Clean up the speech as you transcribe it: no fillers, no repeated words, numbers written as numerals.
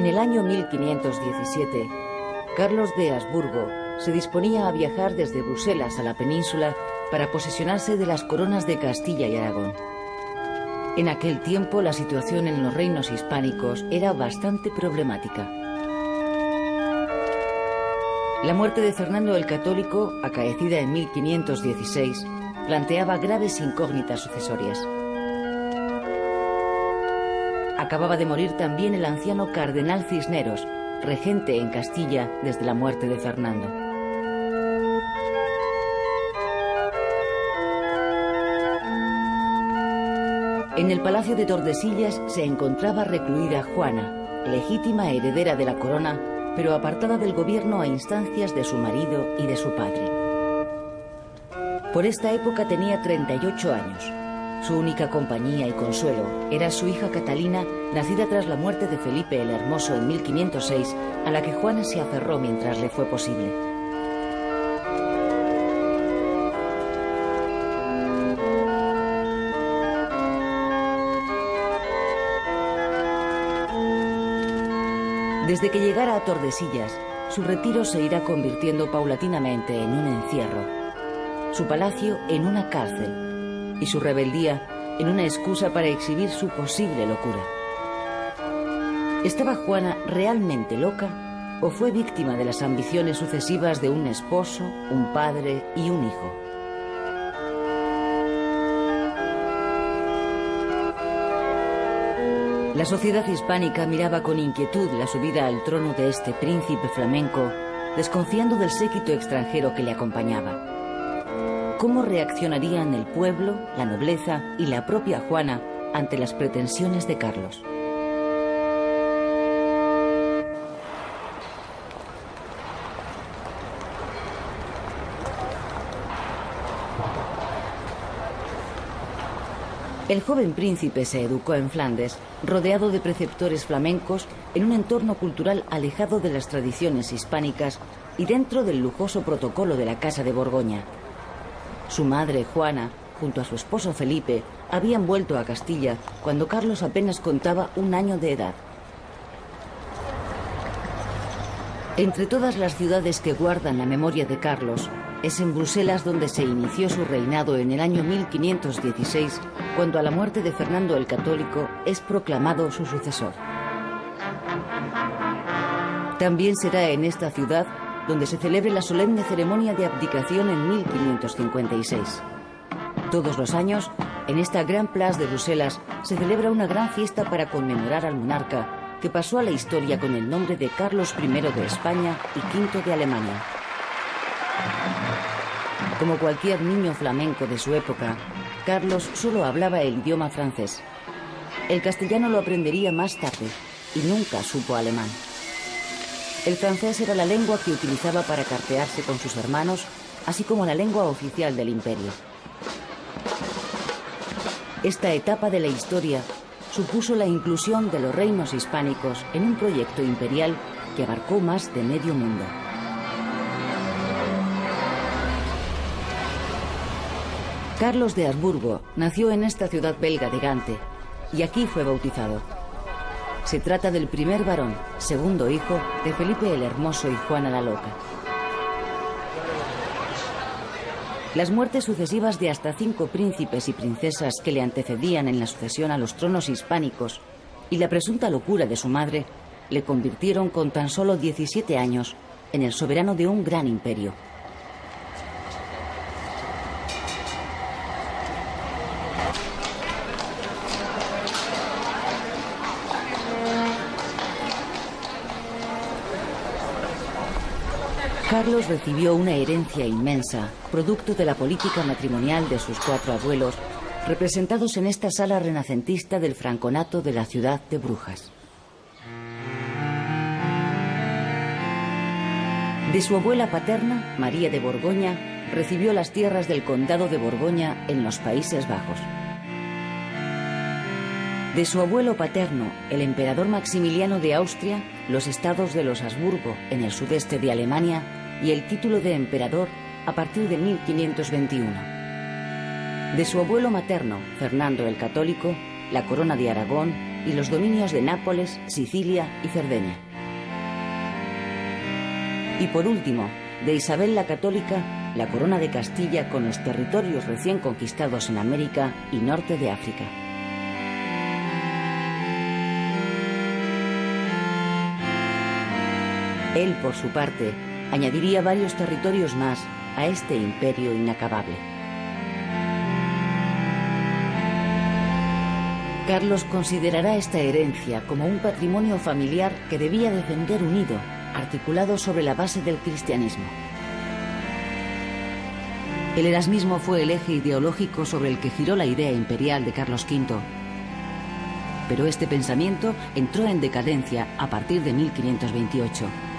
En el año 1517, Carlos de Habsburgo se disponía a viajar desde Bruselas a la península para posesionarse de las coronas de Castilla y Aragón. En aquel tiempo la situación en los reinos hispánicos era bastante problemática. La muerte de Fernando el Católico, acaecida en 1516, planteaba graves incógnitas sucesorias. Acababa de morir también el anciano cardenal Cisneros, regente en Castilla desde la muerte de Fernando. En el palacio de Tordesillas se encontraba recluida Juana, legítima heredera de la corona, pero apartada del gobierno a instancias de su marido y de su padre. Por esta época tenía 38 años. Su única compañía y consuelo era su hija Catalina, nacida tras la muerte de Felipe el Hermoso en 1506, a la que Juana se aferró mientras le fue posible. Desde que llegara a Tordesillas, su retiro se irá convirtiendo paulatinamente en un encierro, su palacio en una cárcel y su rebeldía en una excusa para exhibir su posible locura. ¿Estaba Juana realmente loca o fue víctima de las ambiciones sucesivas de un esposo, un padre y un hijo? La sociedad hispánica miraba con inquietud la subida al trono de este príncipe flamenco, desconfiando del séquito extranjero que le acompañaba. ¿Cómo reaccionarían el pueblo, la nobleza y la propia Juana ante las pretensiones de Carlos? El joven príncipe se educó en Flandes, rodeado de preceptores flamencos, en un entorno cultural alejado de las tradiciones hispánicas y dentro del lujoso protocolo de la Casa de Borgoña. Su madre, Juana, junto a su esposo Felipe, habían vuelto a Castilla cuando Carlos apenas contaba un año de edad. Entre todas las ciudades que guardan la memoria de Carlos, es en Bruselas donde se inició su reinado en el año 1516, cuando a la muerte de Fernando el Católico es proclamado su sucesor. También será en esta ciudad donde se celebre la solemne ceremonia de abdicación en 1556. Todos los años, en esta Gran Place de Bruselas, se celebra una gran fiesta para conmemorar al monarca, que pasó a la historia con el nombre de Carlos I de España y V de Alemania. Como cualquier niño flamenco de su época, Carlos solo hablaba el idioma francés. El castellano lo aprendería más tarde y nunca supo alemán. El francés era la lengua que utilizaba para cartearse con sus hermanos, así como la lengua oficial del imperio. Esta etapa de la historia supuso la inclusión de los reinos hispánicos en un proyecto imperial que abarcó más de medio mundo. Carlos de Habsburgo nació en esta ciudad belga de Gante y aquí fue bautizado. Se trata del primer varón, segundo hijo de Felipe el Hermoso y Juana la Loca. Las muertes sucesivas de hasta 5 príncipes y princesas que le antecedían en la sucesión a los tronos hispánicos y la presunta locura de su madre le convirtieron con tan solo 17 años en el soberano de un gran imperio. Carlos recibió una herencia inmensa, producto de la política matrimonial de sus 4 abuelos, representados en esta sala renacentista del franconato de la ciudad de Brujas. De su abuela paterna, María de Borgoña, recibió las tierras del condado de Borgoña en los Países Bajos. De su abuelo paterno, el emperador Maximiliano de Austria, los estados de los Habsburgo en el sudeste de Alemania y el título de emperador a partir de 1521. De su abuelo materno, Fernando el Católico, la corona de Aragón, y los dominios de Nápoles, Sicilia y Cerdeña. Y por último, de Isabel la Católica, la corona de Castilla con los territorios recién conquistados en América y norte de África. Él, por su parte, añadiría varios territorios más a este imperio inacabable. Carlos considerará esta herencia como un patrimonio familiar que debía defender unido, articulado sobre la base del cristianismo. El erasmismo fue el eje ideológico sobre el que giró la idea imperial de Carlos V. Pero este pensamiento entró en decadencia a partir de 1528.